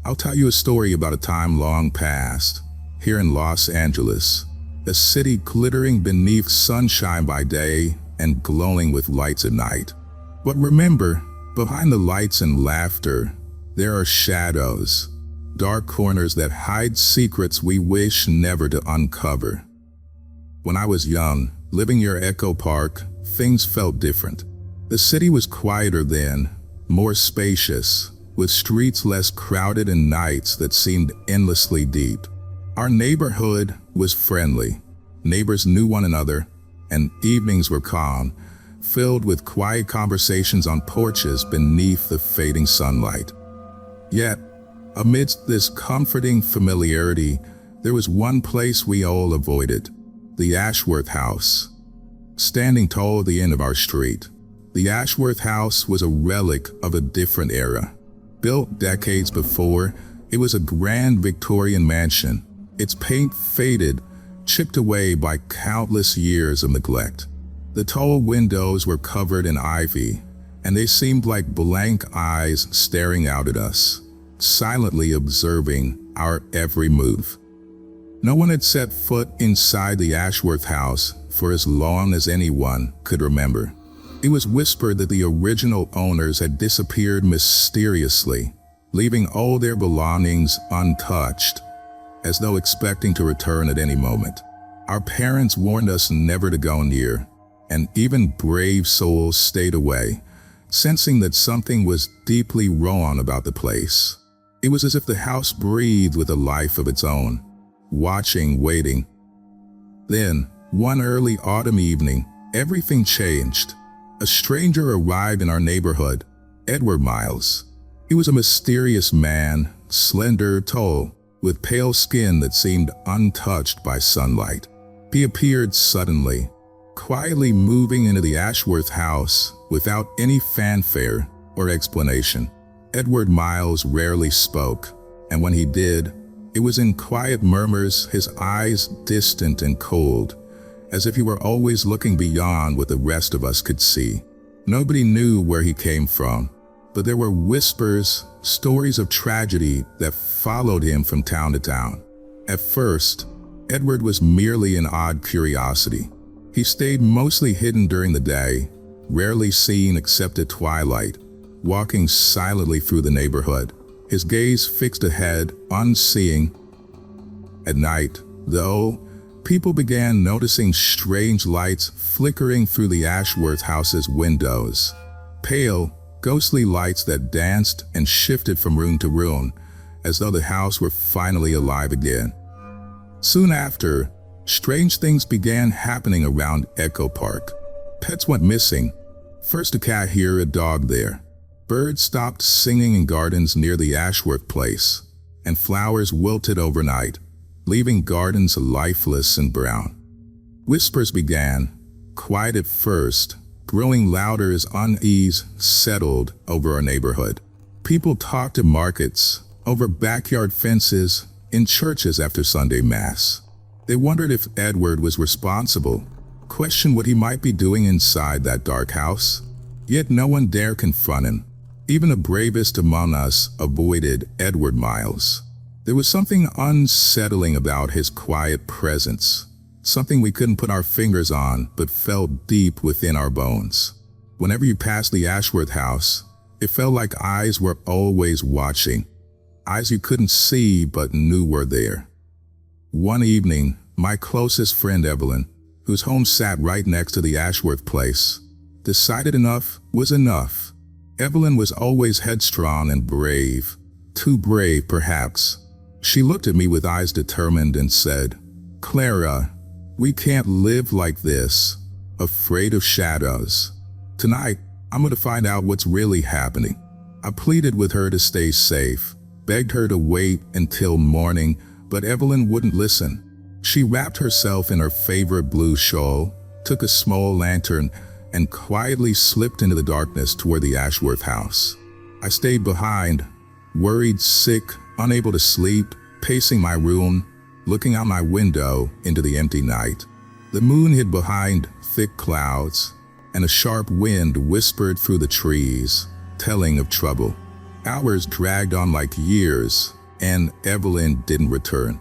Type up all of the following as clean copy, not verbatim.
I'll tell you a story about a time long past, here in Los Angeles, a city glittering beneath sunshine by day and glowing with lights at night. But remember, behind the lights and laughter, there are shadows, dark corners that hide secrets we wish never to uncover. When I was young, living near Echo Park, things felt different. The city was quieter then, more spacious, with streets less crowded and nights that seemed endlessly deep. Our neighborhood was friendly. Neighbors knew one another, and evenings were calm, filled with quiet conversations on porches beneath the fading sunlight. Yet, amidst this comforting familiarity, there was one place we all avoided: the Ashworth House. Standing tall at the end of our street, the Ashworth House was a relic of a different era. Built decades before, it was a grand Victorian mansion, its paint faded, chipped away by countless years of neglect. The tall windows were covered in ivy, and they seemed like blank eyes staring out at us, silently observing our every move. No one had set foot inside the Ashworth House for as long as anyone could remember. It was whispered that the original owners had disappeared mysteriously, leaving all their belongings untouched, as though expecting to return at any moment. Our parents warned us never to go near, and even brave souls stayed away, sensing that something was deeply wrong about the place. It was as if the house breathed with a life of its own, watching, waiting. Then, one early autumn evening, everything changed. A stranger arrived in our neighborhood, Edward Miles. He was a mysterious man, slender, tall, with pale skin that seemed untouched by sunlight. He appeared suddenly, quietly moving into the Ashworth house without any fanfare or explanation. Edward Miles rarely spoke, and when he did, it was in quiet murmurs, his eyes distant and cold, as if he were always looking beyond what the rest of us could see. Nobody knew where he came from, but there were whispers, stories of tragedy that followed him from town to town. At first, Edward was merely an odd curiosity. He stayed mostly hidden during the day, rarely seen except at twilight, walking silently through the neighborhood, his gaze fixed ahead, unseeing. At night, though, people began noticing strange lights flickering through the Ashworth house's windows. Pale, ghostly lights that danced and shifted from room to room, as though the house were finally alive again. Soon after, strange things began happening around Echo Park. Pets went missing. First a cat here, a dog there. Birds stopped singing in gardens near the Ashworth place, and flowers wilted overnight, leaving gardens lifeless and brown. Whispers began, quiet at first, growing louder as unease settled over our neighborhood. People talked at markets, over backyard fences, in churches after Sunday Mass. They wondered if Edward was responsible, questioned what he might be doing inside that dark house. Yet no one dared confront him. Even the bravest among us avoided Edward Miles. There was something unsettling about his quiet presence, something we couldn't put our fingers on but felt deep within our bones. Whenever you passed the Ashworth house, it felt like eyes were always watching, eyes you couldn't see but knew were there. One evening, my closest friend Evelyn, whose home sat right next to the Ashworth place, decided enough was enough. Evelyn was always headstrong and brave, too brave perhaps. She looked at me with eyes determined and said, "Clara, we can't live like this, afraid of shadows. Tonight, I'm going to find out what's really happening." I pleaded with her to stay safe, begged her to wait until morning, but Evelyn wouldn't listen. She wrapped herself in her favorite blue shawl, took a small lantern, and quietly slipped into the darkness toward the Ashworth house. I stayed behind, worried, sick, unable to sleep, pacing my room, looking out my window into the empty night. The moon hid behind thick clouds, and a sharp wind whispered through the trees, telling of trouble. Hours dragged on like years, and Evelyn didn't return.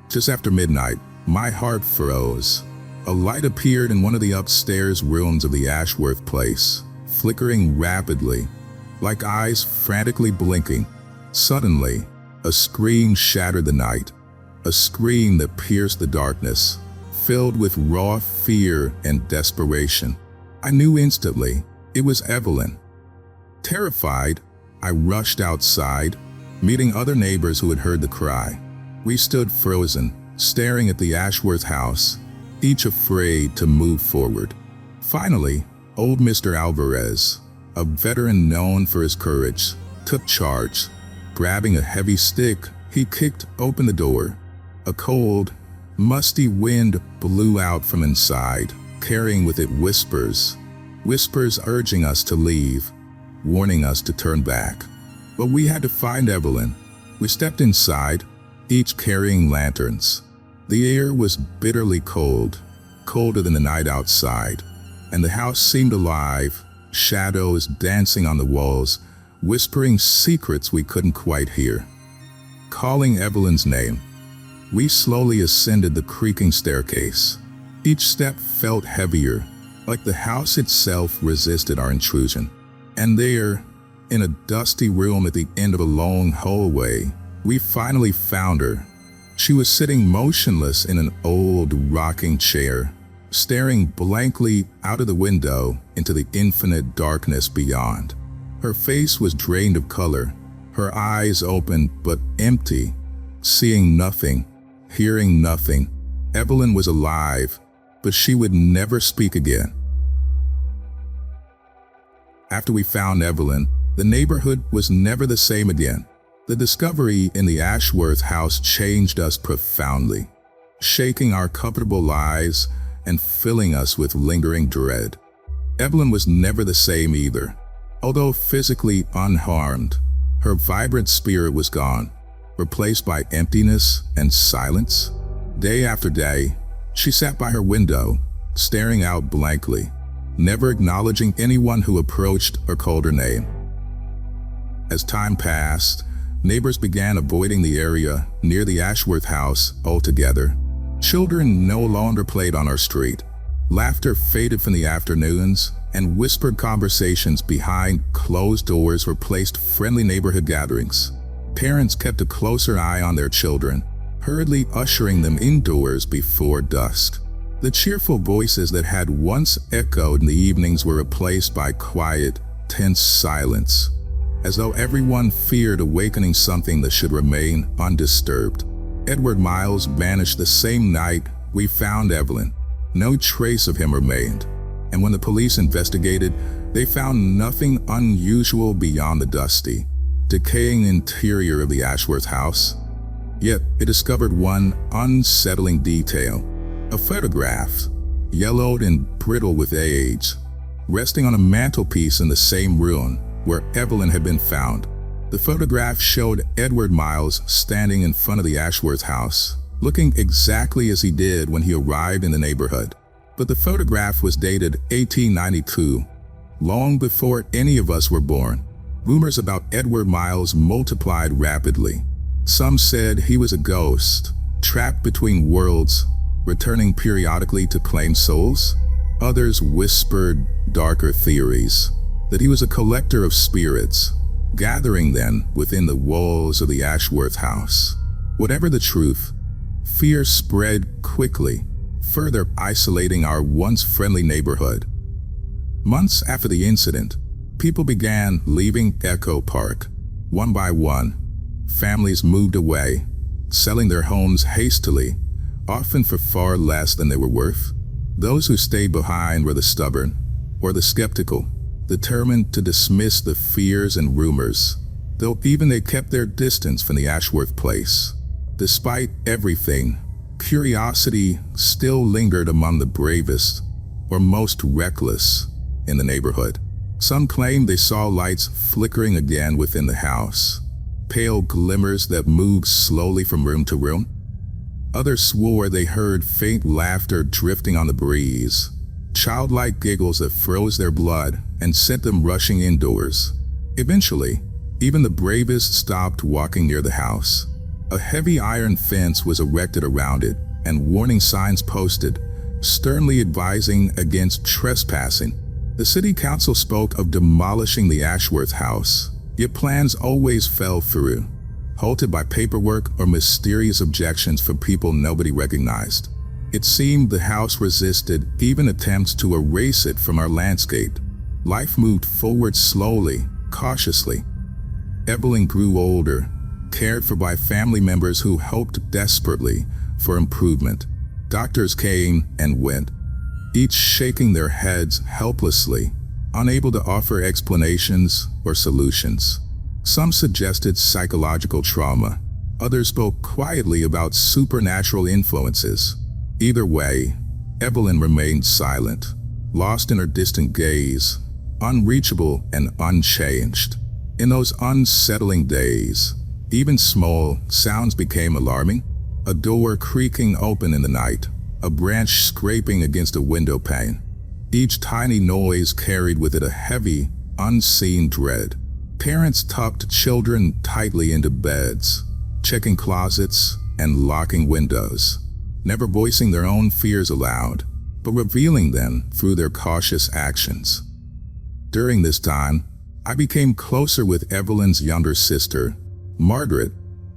Just after midnight, my heart froze. A light appeared in one of the upstairs rooms of the Ashworth place, flickering rapidly, like eyes frantically blinking. Suddenly, a scream shattered the night, a scream that pierced the darkness, filled with raw fear and desperation. I knew instantly it was Evelyn. Terrified, I rushed outside, meeting other neighbors who had heard the cry. We stood frozen, staring at the Ashworth house, each afraid to move forward. Finally, old Mr. Alvarez, a veteran known for his courage, took charge. Grabbing a heavy stick, he kicked open the door. A cold, musty wind blew out from inside, carrying with it whispers urging us to leave, warning us to turn back. But we had to find Evelyn. We stepped inside, each carrying lanterns. The air was bitterly cold, colder than the night outside, and the house seemed alive, shadows dancing on the walls, whispering secrets we couldn't quite hear. Calling Evelyn's name, we slowly ascended the creaking staircase. Each step felt heavier, like the house itself resisted our intrusion. And there, in a dusty room at the end of a long hallway, we finally found her. She was sitting motionless in an old rocking chair, staring blankly out of the window into the infinite darkness beyond. Her face was drained of color, her eyes open but empty, seeing nothing, hearing nothing. Evelyn was alive, but she would never speak again. After we found Evelyn, the neighborhood was never the same again. The discovery in the Ashworth house changed us profoundly, shaking our comfortable lives and filling us with lingering dread. Evelyn was never the same either. Although physically unharmed, her vibrant spirit was gone, replaced by emptiness and silence. Day after day, she sat by her window, staring out blankly, never acknowledging anyone who approached or called her name. As time passed, neighbors began avoiding the area near the Ashworth house altogether. Children no longer played on our street. Laughter faded from the afternoons, and whispered conversations behind closed doors replaced friendly neighborhood gatherings. Parents kept a closer eye on their children, hurriedly ushering them indoors before dusk. The cheerful voices that had once echoed in the evenings were replaced by quiet, tense silence, as though everyone feared awakening something that should remain undisturbed. Edward Miles vanished the same night we found Evelyn. No trace of him remained, and when the police investigated, they found nothing unusual beyond the dusty, decaying interior of the Ashworth house. Yet they discovered one unsettling detail: a photograph, yellowed and brittle with age, resting on a mantelpiece in the same room where Evelyn had been found. The photograph showed Edward Miles standing in front of the Ashworth house, looking exactly as he did when he arrived in the neighborhood. But the photograph was dated 1892, long before any of us were born. Rumors about Edward Miles multiplied rapidly. Some said he was a ghost, trapped between worlds, returning periodically to claim souls. Others whispered darker theories, that he was a collector of spirits, gathering them within the walls of the Ashworth house. Whatever the truth, fear spread quickly, further isolating our once friendly neighborhood. Months after the incident, people began leaving Echo Park. One by one, families moved away, selling their homes hastily, often for far less than they were worth. Those who stayed behind were the stubborn, or the skeptical, determined to dismiss the fears and rumors, though even they kept their distance from the Ashworth place. Despite everything, curiosity still lingered among the bravest or most reckless in the neighborhood. Some claimed they saw lights flickering again within the house, pale glimmers that moved slowly from room to room. Others swore they heard faint laughter drifting on the breeze, childlike giggles that froze their blood and sent them rushing indoors. Eventually, Even the bravest stopped walking near the house. A heavy iron fence was erected around it, and warning signs posted, sternly advising against trespassing. The city council spoke of demolishing the Ashworth house, yet plans always fell through, halted by paperwork or mysterious objections from people nobody recognized. It seemed the house resisted even attempts to erase it from our landscape. Life moved forward slowly, cautiously. Evelyn grew older, cared for by family members who hoped desperately for improvement. Doctors came and went, each shaking their heads helplessly, unable to offer explanations or solutions. Some suggested psychological trauma. Others spoke quietly about supernatural influences. Either way, Evelyn remained silent, lost in her distant gaze, unreachable and unchanged. In those unsettling days, even small sounds became alarming. A door creaking open in the night, a branch scraping against a window pane. Each tiny noise carried with it a heavy, unseen dread. Parents tucked children tightly into beds, checking closets and locking windows, never voicing their own fears aloud, but revealing them through their cautious actions. During this time, I became closer with Evelyn's younger sister, Margaret,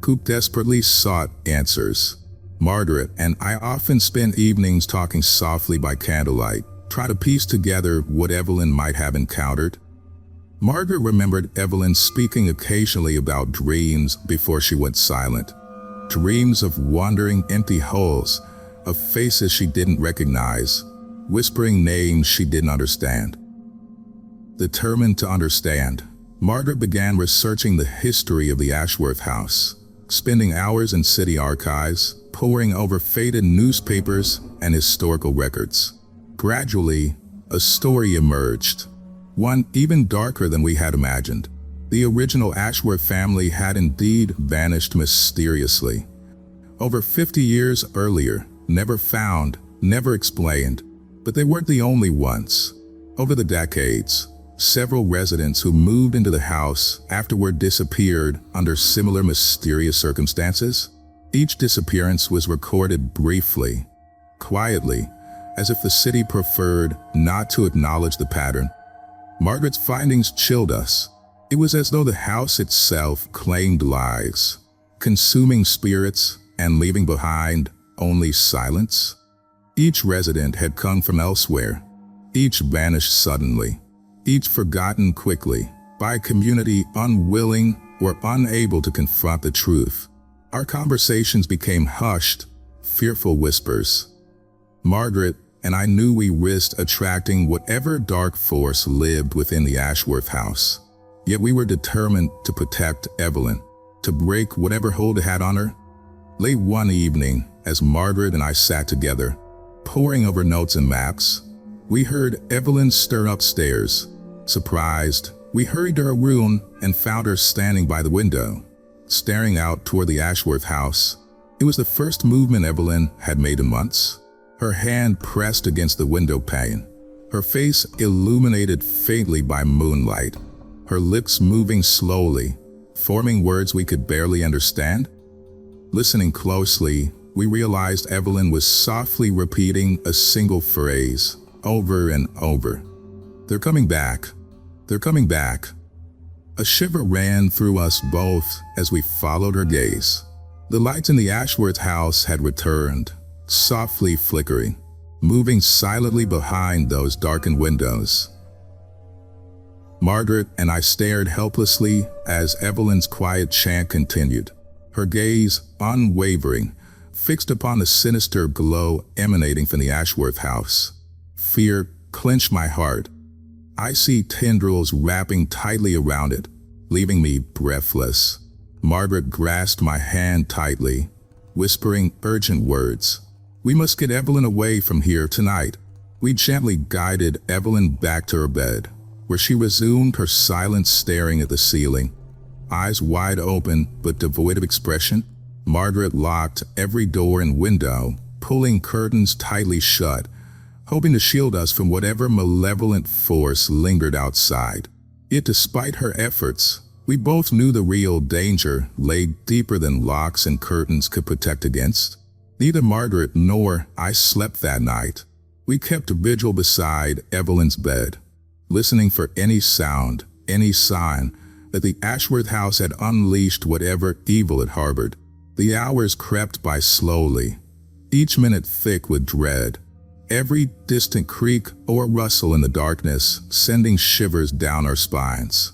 who desperately sought answers. Margaret and I often spent evenings talking softly by candlelight, trying to piece together what Evelyn might have encountered. Margaret remembered Evelyn speaking occasionally about dreams before she went silent. Dreams of wandering empty holes, of faces she didn't recognize, whispering names she didn't understand. Determined to understand, Margaret began researching the history of the Ashworth house, spending hours in city archives, poring over faded newspapers and historical records. Gradually, a story emerged, one even darker than we had imagined. The original Ashworth family had indeed vanished mysteriously. Over 50 years earlier, never found, never explained, but they weren't the only ones. Over the decades, several residents who moved into the house afterward disappeared under similar mysterious circumstances. Each disappearance was recorded briefly, quietly, as if the city preferred not to acknowledge the pattern. Margaret's findings chilled us. It was as though the house itself claimed lives, consuming spirits and leaving behind only silence. Each resident had come from elsewhere, each vanished suddenly, each forgotten quickly by a community unwilling or unable to confront the truth. Our conversations became hushed, fearful whispers. Margaret and I knew we risked attracting whatever dark force lived within the Ashworth house. Yet we were determined to protect Evelyn, to break whatever hold it had on her. Late one evening, as Margaret and I sat together, poring over notes and maps, we heard Evelyn stir upstairs. Surprised, we hurried to her room and found her standing by the window, staring out toward the Ashworth house. It was the first movement Evelyn had made in months. Her hand pressed against the window pane, her face illuminated faintly by moonlight, her lips moving slowly, forming words we could barely understand. Listening closely, we realized Evelyn was softly repeating a single phrase over and over. "They're coming back. They're coming back." A shiver ran through us both as we followed her gaze. The lights in the Ashworth house had returned, softly flickering, moving silently behind those darkened windows. Margaret and I stared helplessly as Evelyn's quiet chant continued, her gaze unwavering, fixed upon the sinister glow emanating from the Ashworth house. Fear clenched my heart. Icy tendrils wrapping tightly around it, leaving me breathless. Margaret grasped my hand tightly, whispering urgent words. "We must get Evelyn away from here tonight." We gently guided Evelyn back to her bed, where she resumed her silent staring at the ceiling. Eyes wide open but devoid of expression, Margaret locked every door and window, pulling curtains tightly shut, hoping to shield us from whatever malevolent force lingered outside. Yet despite her efforts, We both knew the real danger lay deeper than locks and curtains could protect against. Neither Margaret nor I slept that night. We kept vigil beside Evelyn's bed, listening for any sound, any sign that the Ashworth house had unleashed whatever evil it harbored. The hours crept by slowly, each minute thick with dread, every distant creak or rustle in the darkness sending shivers down our spines.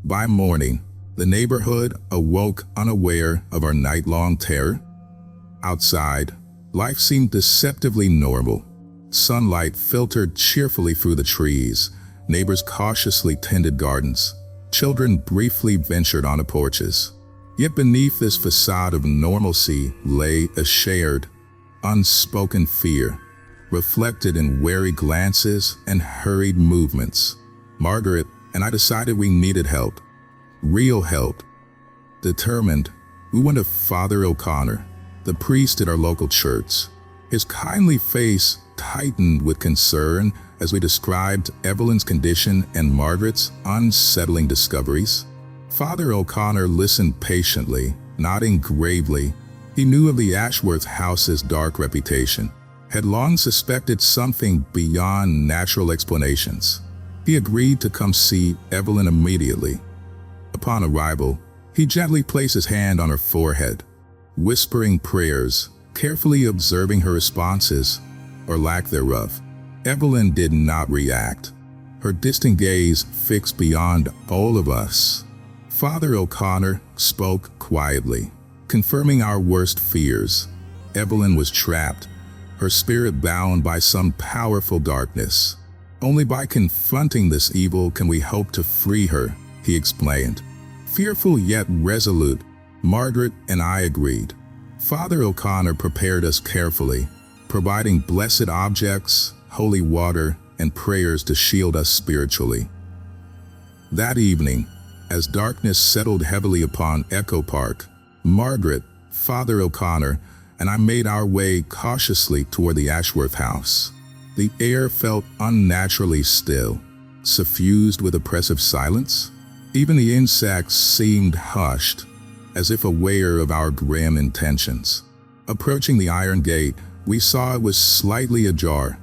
By morning, the neighborhood awoke unaware of our night-long terror. Outside, life seemed deceptively normal. Sunlight filtered cheerfully through the trees, neighbors cautiously tended gardens, children briefly ventured onto porches. Yet beneath this facade of normalcy lay a shared, unspoken fear, reflected in wary glances and hurried movements. Margaret and I decided we needed help. Real help. Determined, we went to Father O'Connor, the priest at our local church. His kindly face tightened with concern as we described Evelyn's condition and Margaret's unsettling discoveries. Father O'Connor listened patiently, nodding gravely. He knew of the Ashworth house's dark reputation, had long suspected something beyond natural explanations. He agreed to come see Evelyn immediately. Upon arrival, he gently placed his hand on her forehead, whispering prayers, carefully observing her responses, or lack thereof. Evelyn did not react, her distant gaze fixed beyond all of us. Father O'Connor spoke quietly, confirming our worst fears. Evelyn was trapped, her spirit bound by some powerful darkness. Only by confronting this evil can we hope to free her, he explained. Fearful yet resolute, Margaret and I agreed. Father O'Connor prepared us carefully, providing blessed objects, holy water, and prayers to shield us spiritually. That evening, as darkness settled heavily upon Echo Park, Margaret, Father O'Connor, and I made our way cautiously toward the Ashworth house. The air felt unnaturally still, suffused with oppressive silence. Even the insects seemed hushed, as if aware of our grim intentions. Approaching the iron gate, we saw it was slightly ajar,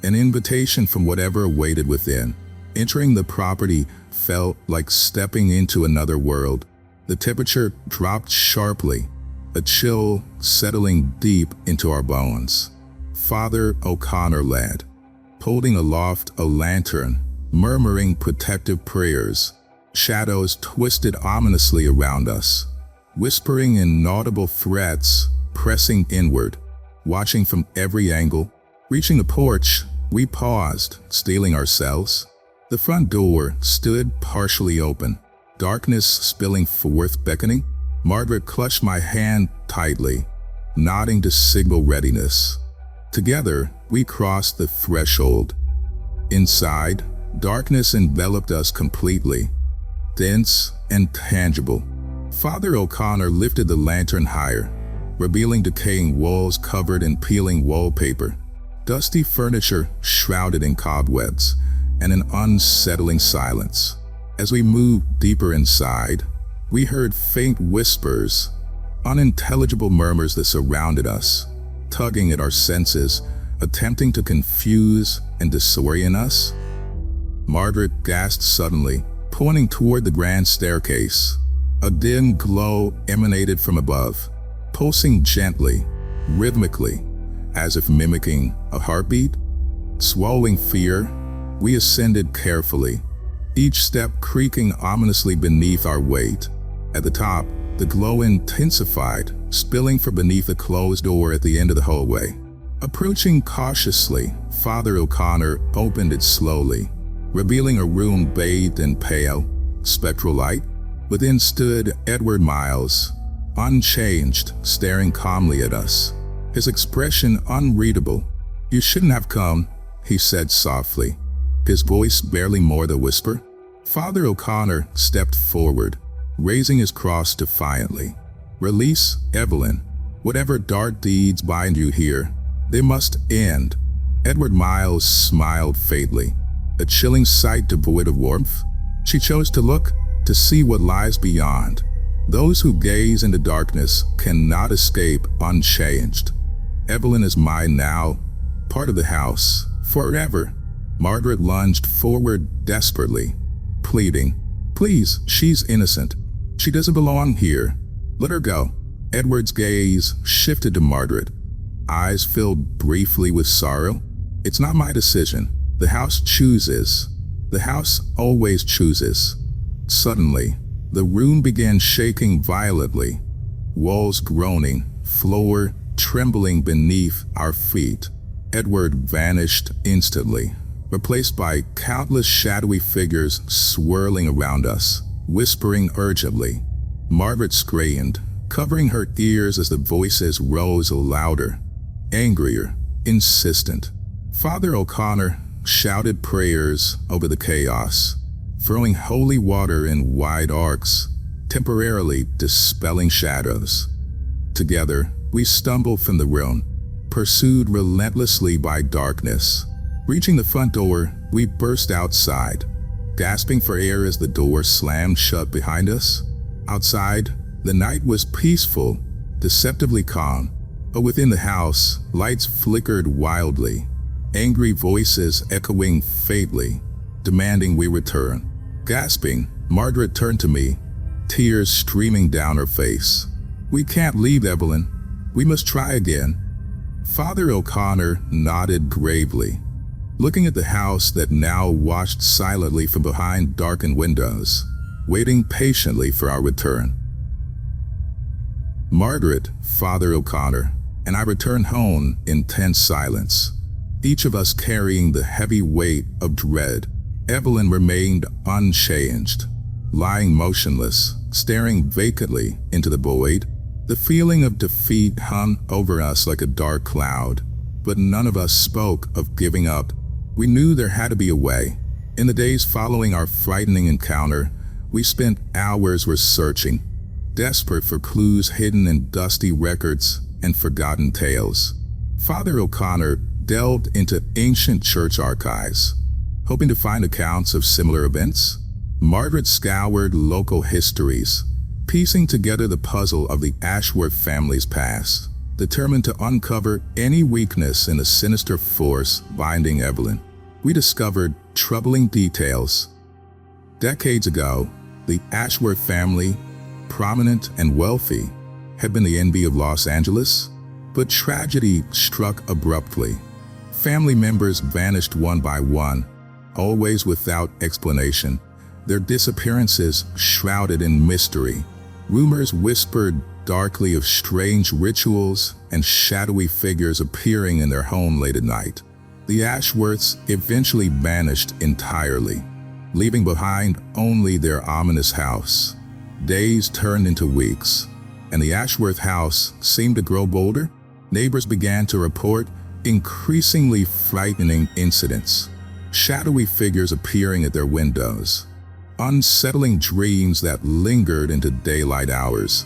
an invitation from whatever awaited within. Entering the property felt like stepping into another world. The temperature dropped sharply, a chill settling deep into our bones. Father O'Connor led, holding aloft a lantern, murmuring protective prayers. Shadows twisted ominously around us, whispering inaudible threats, pressing inward, watching from every angle. Reaching the porch, we paused, steeling ourselves. The front door stood partially open, darkness spilling forth, beckoning. Margaret clutched my hand tightly, nodding to signal readiness. Together, we crossed the threshold. Inside, darkness enveloped us completely, dense and tangible. Father O'Connor lifted the lantern higher, revealing decaying walls covered in peeling wallpaper, dusty furniture shrouded in cobwebs, and an unsettling silence. As we moved deeper inside, we heard faint whispers, unintelligible murmurs that surrounded us, tugging at our senses, attempting to confuse and disorient us. Margaret gasped suddenly, pointing toward the grand staircase. A dim glow emanated from above, pulsing gently, rhythmically, as if mimicking a heartbeat. Swallowing fear, we ascended carefully, each step creaking ominously beneath our weight. At the top, the glow intensified, spilling from beneath a closed door at the end of the hallway. Approaching cautiously, Father O'Connor opened it slowly, revealing a room bathed in pale, spectral light. Within stood Edward Miles, unchanged, staring calmly at us, his expression unreadable. "You shouldn't have come," he said softly, his voice barely more than a whisper. Father O'Connor stepped forward, raising his cross defiantly. "Release Evelyn. Whatever dark deeds bind you here, they must end." Edward Miles smiled faintly, a chilling sight devoid of warmth. She chose to look, to see what lies beyond. Those who gaze into darkness cannot escape unchanged. Evelyn is mine now, part of the house, forever. Margaret lunged forward desperately, pleading, "Please, she's innocent. She doesn't belong here. Let her go." Edward's gaze shifted to Margaret, eyes filled briefly with sorrow. "It's not my decision. The house chooses. The house always chooses." Suddenly, the room began shaking violently, walls groaning, floor trembling beneath our feet. Edward vanished instantly, replaced by countless shadowy figures swirling around us, whispering urgently. Margaret screamed, covering her ears as the voices rose louder, angrier, insistent. Father O'Connor shouted prayers over the chaos, throwing holy water in wide arcs, temporarily dispelling shadows. Together, we stumbled from the room, pursued relentlessly by darkness. Reaching the front door, we burst outside, gasping for air as the door slammed shut behind us. Outside, the night was peaceful, deceptively calm, but within the house, lights flickered wildly, angry voices echoing faintly, demanding we return. Gasping, Margaret turned to me, tears streaming down her face. "We can't leave, Evelyn. We must try again." Father O'Connor nodded gravely, looking at the house that now watched silently from behind darkened windows, waiting patiently for our return. Margaret, Father O'Connor, and I returned home in tense silence, each of us carrying the heavy weight of dread. Evelyn remained unchanged, lying motionless, staring vacantly into the void. The feeling of defeat hung over us like a dark cloud, but none of us spoke of giving up. We knew there had to be a way. In the days following our frightening encounter, we spent hours researching, desperate for clues hidden in dusty records and forgotten tales. Father O'Connor delved into ancient church archives, hoping to find accounts of similar events. Margaret scoured local histories, piecing together the puzzle of the Ashworth family's past, determined to uncover any weakness in the sinister force binding Evelyn. We discovered troubling details. Decades ago, the Ashworth family, prominent and wealthy, had been the envy of Los Angeles, but tragedy struck abruptly. Family members vanished one by one, always without explanation, their disappearances shrouded in mystery. Rumors whispered darkly of strange rituals and shadowy figures appearing in their home late at night. The Ashworths eventually vanished entirely, leaving behind only their ominous house. Days turned into weeks, and the Ashworth house seemed to grow bolder. Neighbors began to report increasingly frightening incidents, shadowy figures appearing at their windows, unsettling dreams that lingered into daylight hours,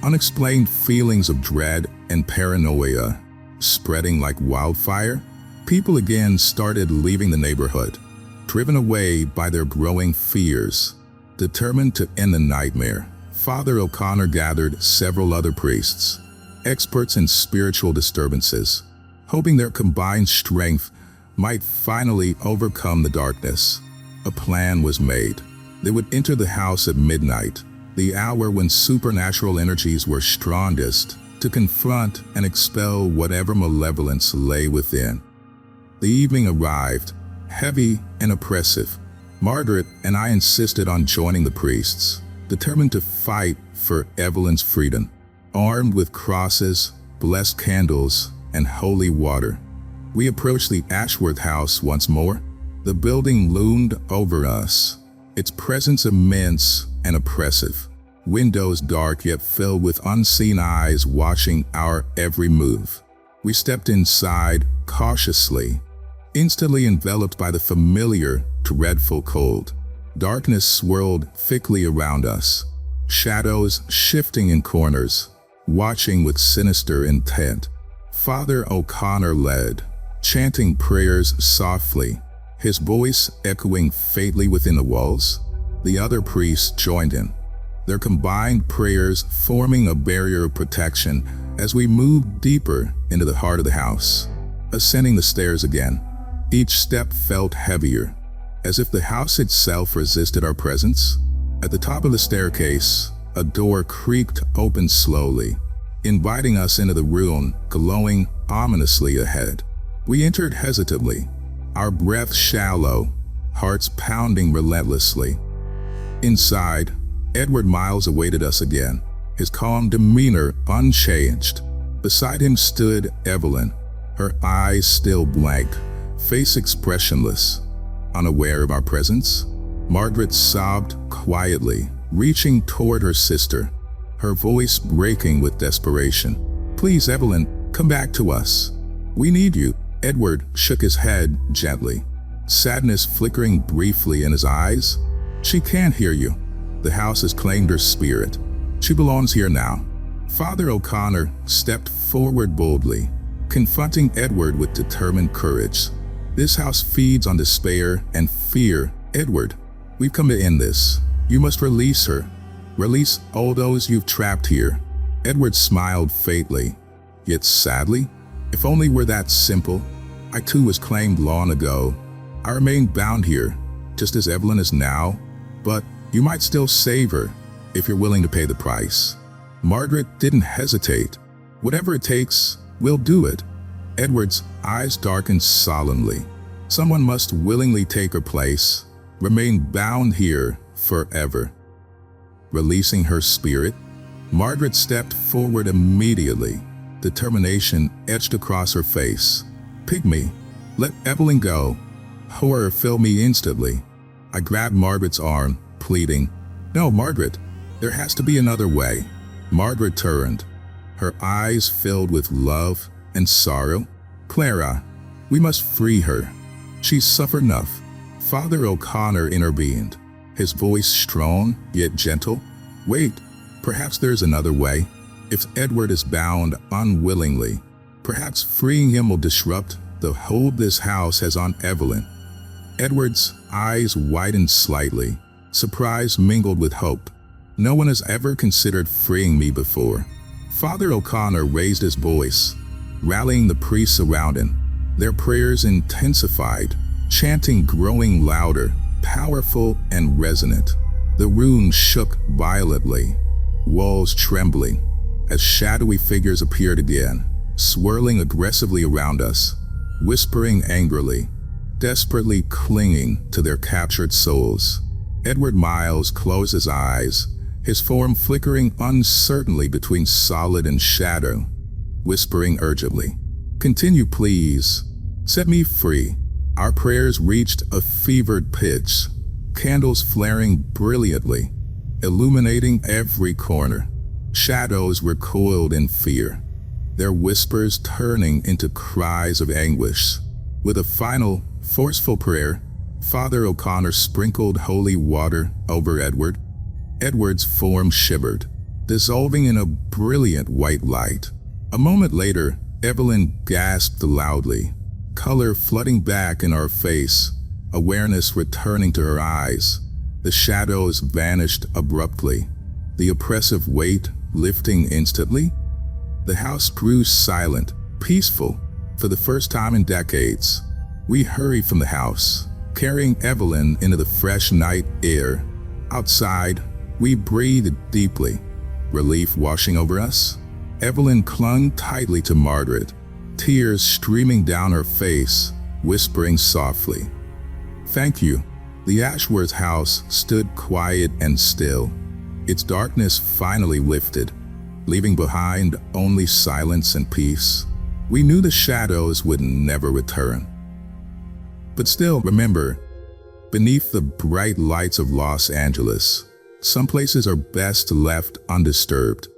unexplained feelings of dread and paranoia spreading like wildfire. People again started leaving the neighborhood, driven away by their growing fears. Determined to end the nightmare, Father O'Connor gathered several other priests, experts in spiritual disturbances, hoping their combined strength might finally overcome the darkness. A plan was made. They would enter the house at midnight, the hour when supernatural energies were strongest, to confront and expel whatever malevolence lay within. The evening arrived, heavy and oppressive. Margaret and I insisted on joining the priests, determined to fight for Evelyn's freedom. Armed with crosses, blessed candles, and holy water, we approached the Ashworth house once more. The building loomed over us, its presence immense and oppressive. Windows dark yet filled with unseen eyes watching our every move. We stepped inside cautiously, instantly enveloped by the familiar, dreadful cold. Darkness swirled thickly around us, shadows shifting in corners, watching with sinister intent. Father O'Connor led, chanting prayers softly, his voice echoing faintly within the walls. The other priests joined in, their combined prayers forming a barrier of protection as we moved deeper into the heart of the house. Ascending the stairs again, each step felt heavier, as if the house itself resisted our presence. At the top of the staircase, a door creaked open slowly, inviting us into the room glowing ominously ahead. We entered hesitantly, our breath shallow, hearts pounding relentlessly. Inside, Edward Miles awaited us again, his calm demeanor unchanged. Beside him stood Evelyn, her eyes still blank, face expressionless. Unaware of our presence, Margaret sobbed quietly, reaching toward her sister, her voice breaking with desperation. "Please, Evelyn, come back to us. We need you." Edward shook his head gently, sadness flickering briefly in his eyes. "She can't hear you. The house has claimed her spirit. She belongs here now." Father O'Connor stepped forward boldly, confronting Edward with determined courage. "This house feeds on despair and fear. Edward, we've come to end this. You must release her. Release all those you've trapped here." Edward smiled faintly, yet sadly. "If only were that simple. I too was claimed long ago. I remain bound here, just as Evelyn is now. But you might still save her, if you're willing to pay the price." Margaret didn't hesitate. "Whatever it takes, we'll do it." Edward's eyes darkened solemnly. "Someone must willingly take her place, remain bound here forever." Releasing her spirit, Margaret stepped forward immediately, determination etched across her face. "Pygmy, let Evelyn go." Horror filled me instantly. I grabbed Margaret's arm, pleading, "No, Margaret, there has to be another way." Margaret turned, her eyes filled with love and sorrow. "Clara, we must free her. She's suffered enough." Father O'Connor intervened, his voice strong yet gentle. "Wait, perhaps there's another way. If Edward is bound unwillingly, perhaps freeing him will disrupt the hold this house has on Evelyn." Edward's eyes widened slightly, surprise mingled with hope. "No one has ever considered freeing me before." Father O'Connor raised his voice, rallying the priests around him. Their prayers intensified, chanting growing louder, powerful and resonant. The room shook violently, walls trembling, as shadowy figures appeared again, swirling aggressively around us, whispering angrily, desperately clinging to their captured souls. Edward Miles closed his eyes, his form flickering uncertainly between solid and shadow, whispering urgently, "Continue, please. Set me free." Our prayers reached a fevered pitch, candles flaring brilliantly, illuminating every corner. Shadows recoiled in fear, their whispers turning into cries of anguish. With a final, forceful prayer, Father O'Connor sprinkled holy water over Edward. Edward's form shivered, dissolving in a brilliant white light. A moment later, Evelyn gasped loudly, color flooding back in her face, awareness returning to her eyes. The shadows vanished abruptly, the oppressive weight lifting instantly. The house grew silent, peaceful, for the first time in decades. We hurried from the house, carrying Evelyn into the fresh night air. Outside, we breathed deeply, relief washing over us. Evelyn clung tightly to Margaret, tears streaming down her face, whispering softly, "Thank you." The Ashworth house stood quiet and still, its darkness finally lifted, leaving behind only silence and peace. We knew the shadows would never return. But still, remember, beneath the bright lights of Los Angeles, some places are best left undisturbed.